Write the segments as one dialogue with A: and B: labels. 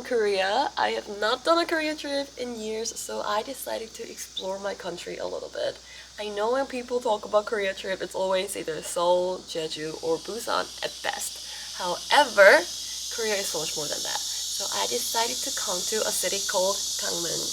A: Korea. I have not done a Korea trip in years, so I decided to explore my country a little bit. I know when people talk about Korea trip, it's always either Seoul, Jeju, or Busan at best. However, Korea is so much more than that. So I decided to come to a city called Gangneung.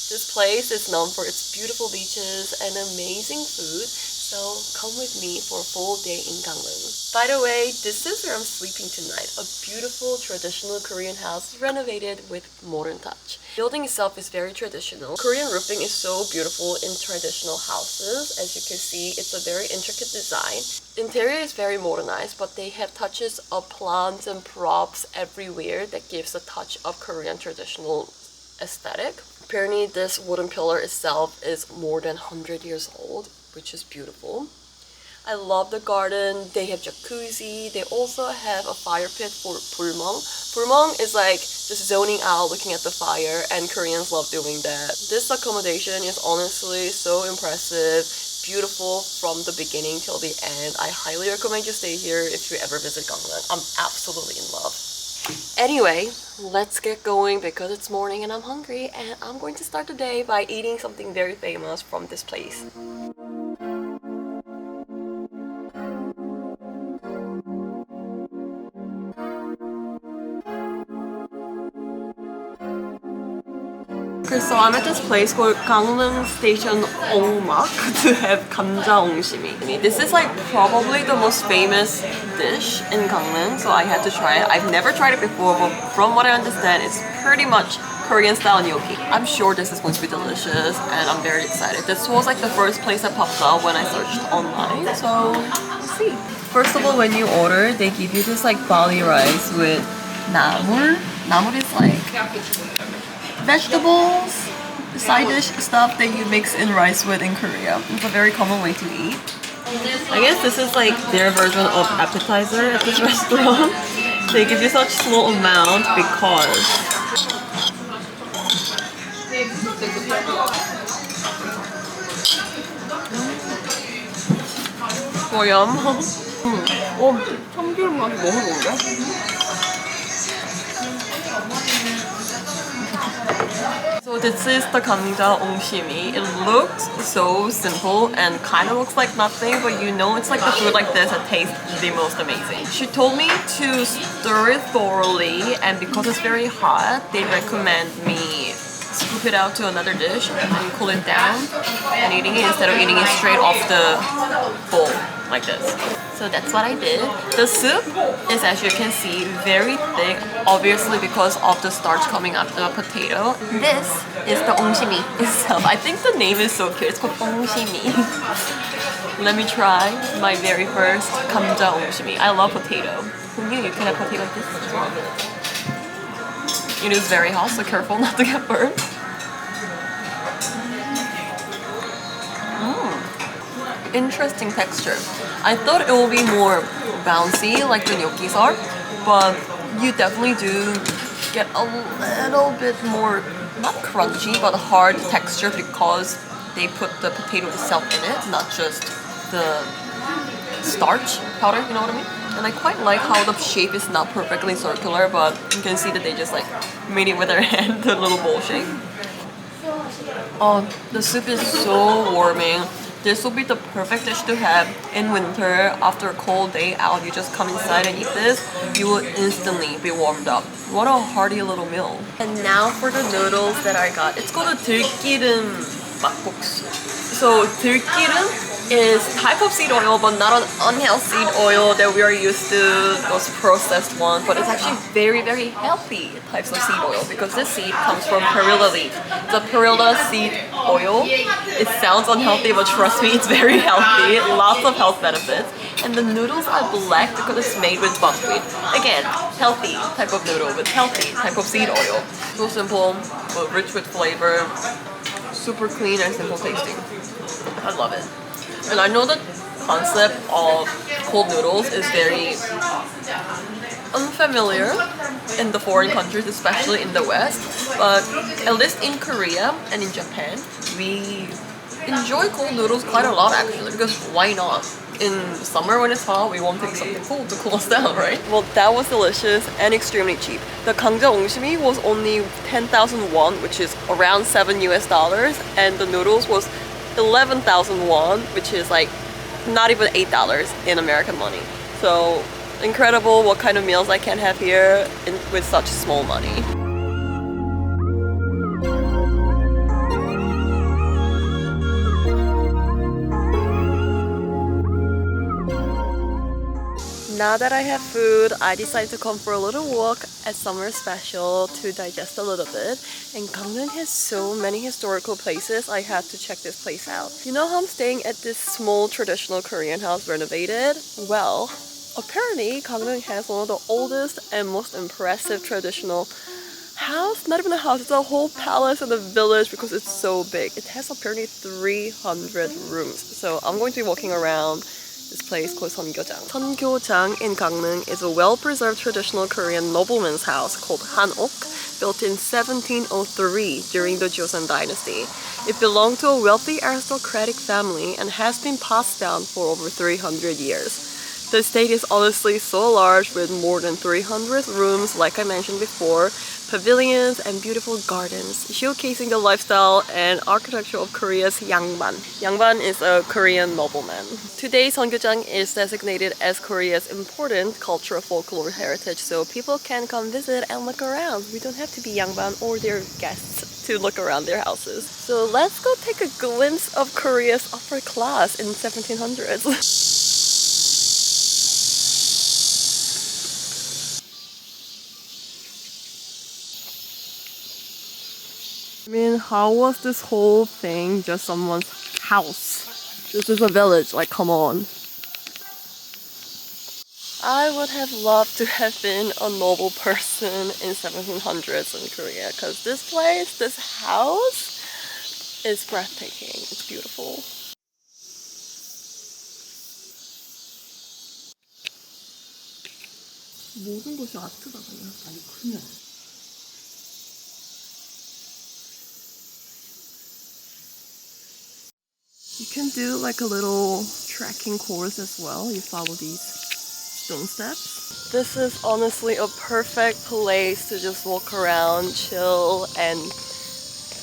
A: This place is known for its beautiful beaches and amazing food. So come with me for a full day in Gangneung. By the way, this is where I'm sleeping tonight. A beautiful traditional Korean house renovated with modern touch. The building itself is very traditional. Korean roofing is so beautiful in traditional houses. As you can see, it's a very intricate design. The interior is very modernized, but they have touches of plants and props everywhere that gives a touch of Korean traditional aesthetic. Apparently, this wooden pillar itself is more than 100 years old, which is beautiful. I love the garden. They have jacuzzi. They also have a fire pit for 불멍. 불멍 is like just zoning out, looking at the fire, and Koreans love doing that. This accommodation is honestly so impressive, beautiful from the beginning till the end. I highly recommend you stay here if you ever visit Gangneung. I'm absolutely in love. Anyway, let's get going because it's morning and I'm hungry, and I'm going to start the day by eating something very famous from this place. Okay, so I'm at this place called Gangneung Station Ongmak to have 감자 옹심이. This is like probably the most famous dish in Gangneung, so I had to try it. I've never tried it before, but from what I understand, it's pretty much Korean style gnocchi. I'm sure this is going to be delicious, and I'm very excited. This was like the first place that popped up when I searched online, so let's see. First of all, when you order, they give you this like barley rice with 나물. 나물 is like vegetables, side dish stuff that you mix in rice with in Korea. It's a very common way to eat. I guess this is like their version of appetizer at this restaurant. They give you such small amount because 고염. 참기름 맛이 너무 좋은데? So this is the 감자 옹심이. It looks so simple and kind of looks like nothing, but you know it's like the food like this that tastes the most amazing. She told me to stir it thoroughly, and because it's very hot, they recommend me scoop it out to another dish and cool it down and eating it instead of eating it straight off the bowl like this. So that's what I did. The soup is, as you can see, very thick, obviously because of the starch coming out of the potato. This is the 옹심이 itself. I think the name is so cute. It's called 옹심이. Let me try my very first 감자 옹심이. I love potato. You can have potato like this as well. It is very hot, so careful not to get burned. Interesting texture. I thought it will be more bouncy like the gnocchis are, but you definitely do get a little bit more, not crunchy, but hard texture because they put the potato itself in it, not just the starch powder, you know what I mean? And I quite like how the shape is not perfectly circular, but you can see that they just like made it with their hand, the little bowl shape. Oh, the soup is so warming. This will be the perfect dish to have in winter after a cold day out. You just come inside and eat this, you will instantly be warmed up. What a hearty little meal. And now for the noodles that I got. It's called a 들기름 막국수. So 들기름 is type of seed oil, but not an unhealthy seed oil that we are used to, those processed ones, but it's actually very, very healthy types of seed oil because this seed comes from perilla leaf. The perilla seed oil, it sounds unhealthy, but trust me, it's very healthy, lots of health benefits. And the noodles are black because it's made with buckwheat. Again, healthy type of noodle with healthy type of seed oil. So simple, but rich with flavor, super clean and simple tasting. I love it. And I know the concept of cold noodles is very unfamiliar in the foreign countries, especially in the West. But at least in Korea and in Japan, we enjoy cold noodles quite a lot actually, because why not? in summer when it's hot, we want to take something cold to cool us down, right? Well, that was delicious and extremely cheap. The Gangneung ongshimi was only 10,000 won, which is around $7 US, and the noodles was 11,000 won, which is like not even $8 in American money. So incredible what kind of meals I can have here with such small money. Now that I have food, I decided to come for a little walk at Summer Special to digest a little bit. And Gangneung has so many historical places, I had to check this place out. You know how I'm staying at this small traditional Korean house renovated? Well, apparently Gangneung has one of the oldest and most impressive traditional house. Not even a house, it's a whole palace in the village because it's so big. It has apparently 300 rooms. So I'm going to be walking around this place called Seongyojang. Seongyojang in Gangneung is a well-preserved traditional Korean nobleman's house called Hanok, built in 1703 during the Joseon dynasty. It belonged to a wealthy aristocratic family and has been passed down for over 300 years. The estate is honestly so large with more than 300 rooms, like I mentioned before, pavilions and beautiful gardens, showcasing the lifestyle and architecture of Korea's Yangban. Yangban is a Korean nobleman. Today, Seongyojang is designated as Korea's important cultural folklore heritage, so people can come visit and look around. We don't have to be Yangban or their guests to look around their houses. So let's go take a glimpse of Korea's upper class in 1700s. I mean, how was this whole thing just someone's house? This is a village, like, come on. I would have loved to have been a noble person in 1700s in Korea, because this place, this house, is breathtaking. It's beautiful. 모든 것이 아트다 그냥. 아니 그냥. You can do like a little trekking course as well. You follow these stone steps. This is honestly a perfect place to just walk around, chill, and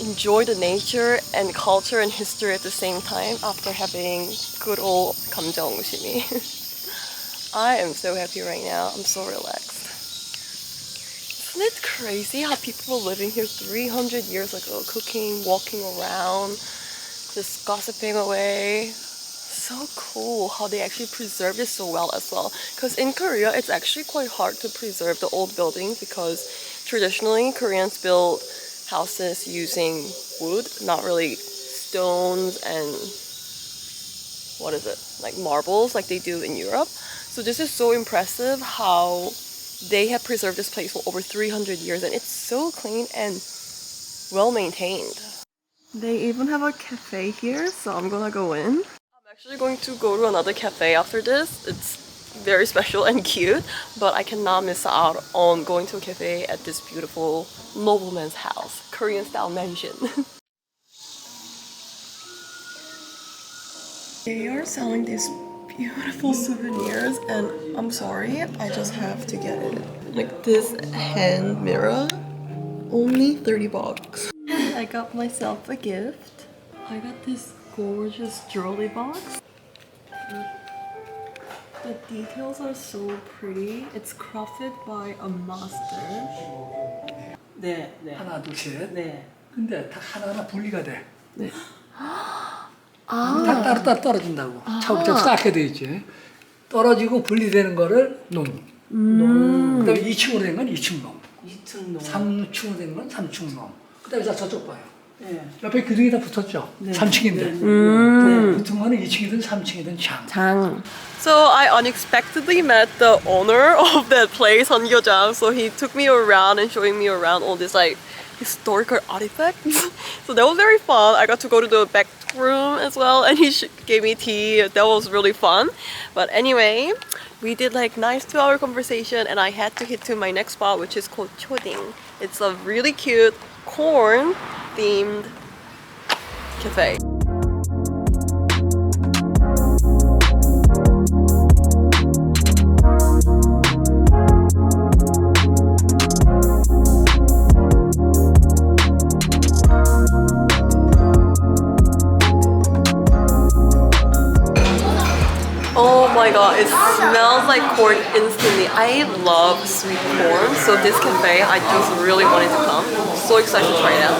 A: enjoy the nature and culture and history at the same time after having good old Gangneung ongshimi. I am so happy right now. I'm so relaxed. Isn't it crazy how people were living here 300 years ago, cooking, walking around, just gossiping away. So cool how they actually preserved it so well as well. Because in Korea, it's actually quite hard to preserve the old buildings because traditionally Koreans build houses using wood, not really stones and what is it, like marbles like they do in Europe. So this is so impressive how they have preserved this place for over 300 years and it's so clean and well maintained. They even have a cafe here, so I'm gonna go in. I'm actually going to go to another cafe after this. It's very special and cute, but I cannot miss out on going to a cafe at this beautiful nobleman's house, Korean style mansion. They are selling these beautiful souvenirs and I'm sorry, I just have to get it. Like this hand mirror, only 30 bucks. I got myself a gift. I got this gorgeous jewelry box. The details are so pretty. It's crafted by a master.
B: 네.
C: 하나, 둘, 셋.
B: 네.
C: 근데 다 하나하나 분리가 돼.
A: 네.
C: 다 따로따로 떨어진다고. 차곡차곡 쌓게 돼 있지. 떨어지고 분리되는 거를 농. 그다음에 2층으로 된 건 2층 농.
B: 2층 농.
C: 3층으로 된 건 3층 농. 그다음에 저쪽 봐요.
B: 네.
C: 옆에 기둥이 다 붙었죠.
B: 네.
C: 3층인데.
B: 네.
C: 붙은 거는 2층이든 3층이든 장.
A: So I unexpectedly met the owner of that place, Seongyojang. So he took me around and showing me around all these like historical artifacts. So that was very fun. I got to go to the back room as well, and he gave me tea. That was really fun. But anyway, we did like nice 2-hour conversation, and I had to hit to my next spot, which is called Choding. It's a really cute corn themed cafe. my god, it smells like corn instantly. I love sweet corn, so this cafe, I just really wanted to come. So excited to try it out.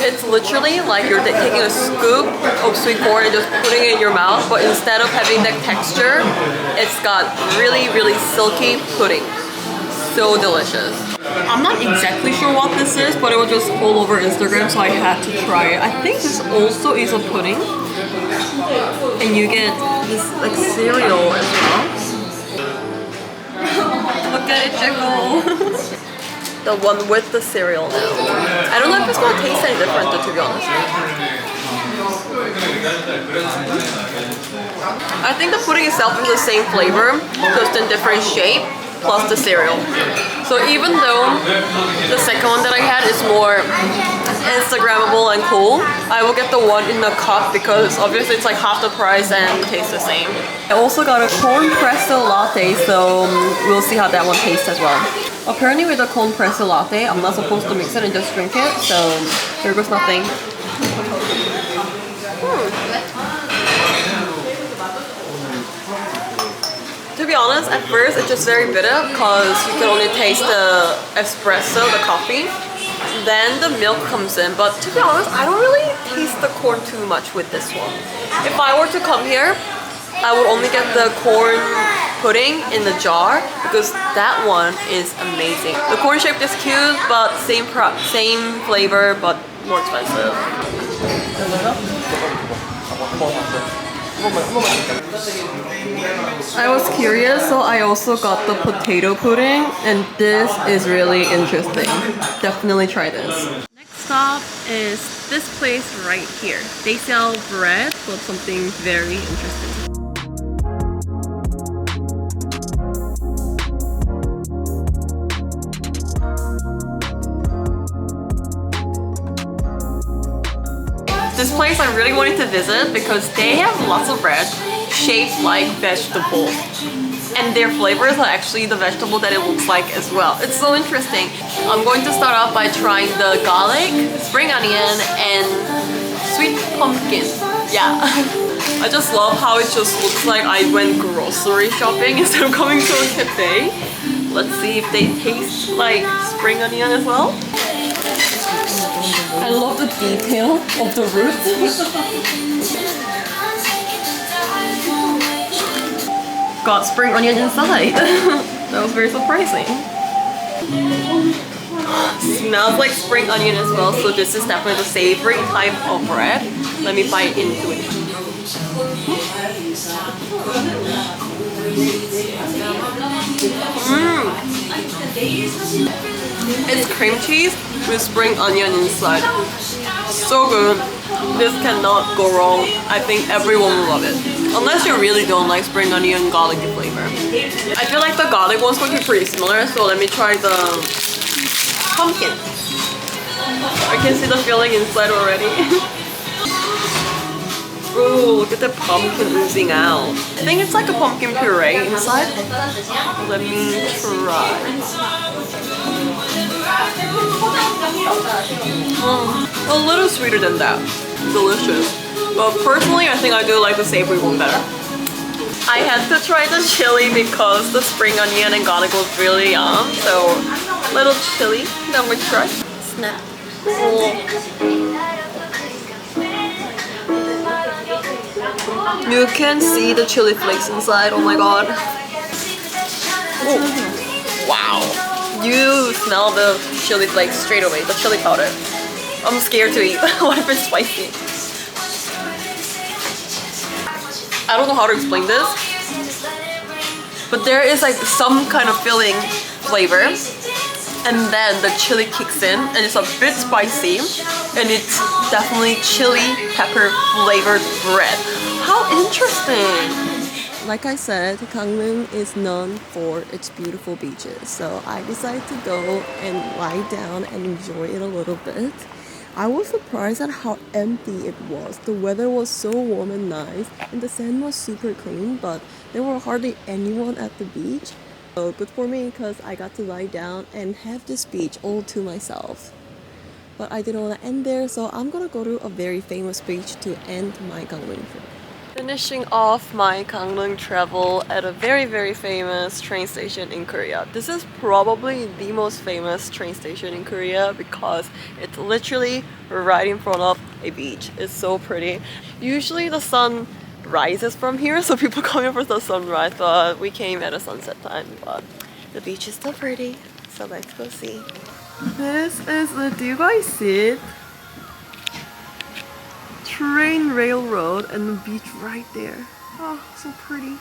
A: It's literally like you're taking a scoop of sweet corn and just putting it in your mouth, but instead of having that texture, it's got really, really silky pudding. So delicious. I'm not exactly sure what this is, but it was just all over Instagram, so I had to try it. I think this also is a pudding, and you get this like cereal as well. Look at it jiggle. The one with the cereal now. I don't know if it's gonna taste any different though, to be honest. I think the pudding itself is the same flavor, just in different shape, plus the cereal. So even though the second one that I had is more Instagrammable and cool, I will get the one in the cup because obviously it's like half the price and tastes the same. I also got a corn presso latte, so we'll see how that one tastes as well. Apparently with a corn presso latte, I'm not supposed to mix it and just drink it, so there goes nothing. To be honest, at first it's just very bitter because you can only taste the espresso, the coffee. Then the milk comes in, but to be honest, I don't really taste the corn too much with this one. If I were to come here, I would only get the corn pudding in the jar because that one is amazing. The corn shape is cute, but same flavor, but more expensive. I was curious, so I also got the potato pudding, and this is really interesting. Definitely try this. Next stop is this place right here. They sell bread, but something very interesting. This place I really wanted to visit because they have lots of bread shaped like vegetables. And their flavors are actually the vegetable that it looks like as well. It's so interesting. I'm going to start off by trying the garlic, spring onion, and sweet pumpkin. Yeah. I just love how it just looks like I went grocery shopping instead of coming to a cafe. Let's see if they taste like spring onion as well. I love the detail of the roots. Got spring onion inside. That was very surprising. Smells like spring onion as well, so this is definitely the savory type of bread. Let me bite into it. It's cream cheese with spring onion inside. So good. This cannot go wrong. I think everyone will love it. Unless you really don't like spring onion garlic flavor. I feel like the garlic one's going to be pretty similar, so let me try the pumpkin. I can see the filling inside already. Ooh, look at the pumpkin oozing out. I think it's like a pumpkin puree inside. Let me try. A little sweeter than that. Delicious. But personally, I think I do like the savory one better. I had to try the chili because the spring onion and garlic was really yum. So, little chili that I'm going to try. Snap. You can see the chili flakes inside. Oh my god. Oh. Wow. You smell the chili flakes straight away, the chili powder. I'm scared to eat. What if it's spicy? I don't know how to explain this, but there is like some kind of filling flavor, and then the chili kicks in, and it's a bit spicy, and it's definitely chili pepper flavored bread. How interesting! Like I said, Gangneung is known for its beautiful beaches, so I decided to go and lie down and enjoy it a little bit. I was surprised at how empty it was. The weather was so warm and nice, and the sand was super clean, but there were hardly anyone at the beach. So good for me because I got to lie down and have this beach all to myself. but I didn't want to end there, so I'm gonna go to a very famous beach to end my Gangneung trip. Finishing off my Gangneung travel at a very famous train station in Korea. This is probably the most famous train station in Korea because it's literally right in front of a beach. It's so pretty. Usually the sun rises from here, so people come here for the sunrise, but we came at a sunset time. But the beach is still pretty, so let's go see. This is the, do you guys see it? Train railroad and the beach right there. Oh, so pretty.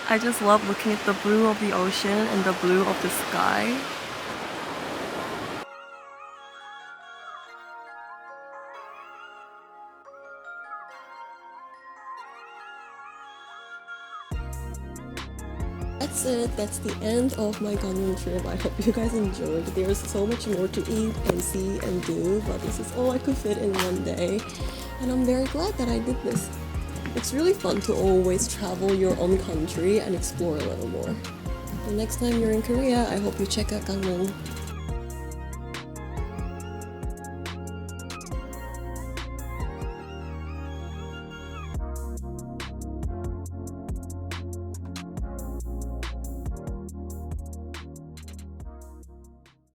A: I just love looking at the blue of the ocean and the blue of the sky. That's it. That's the end of my Gangneung trip. I hope you guys enjoyed. There's so much more to eat and see and do, but this is all I could fit in one day. And I'm very glad that I did this. It's really fun to always travel your own country and explore a little more. The next time you're in Korea, I hope you check out Gangneung.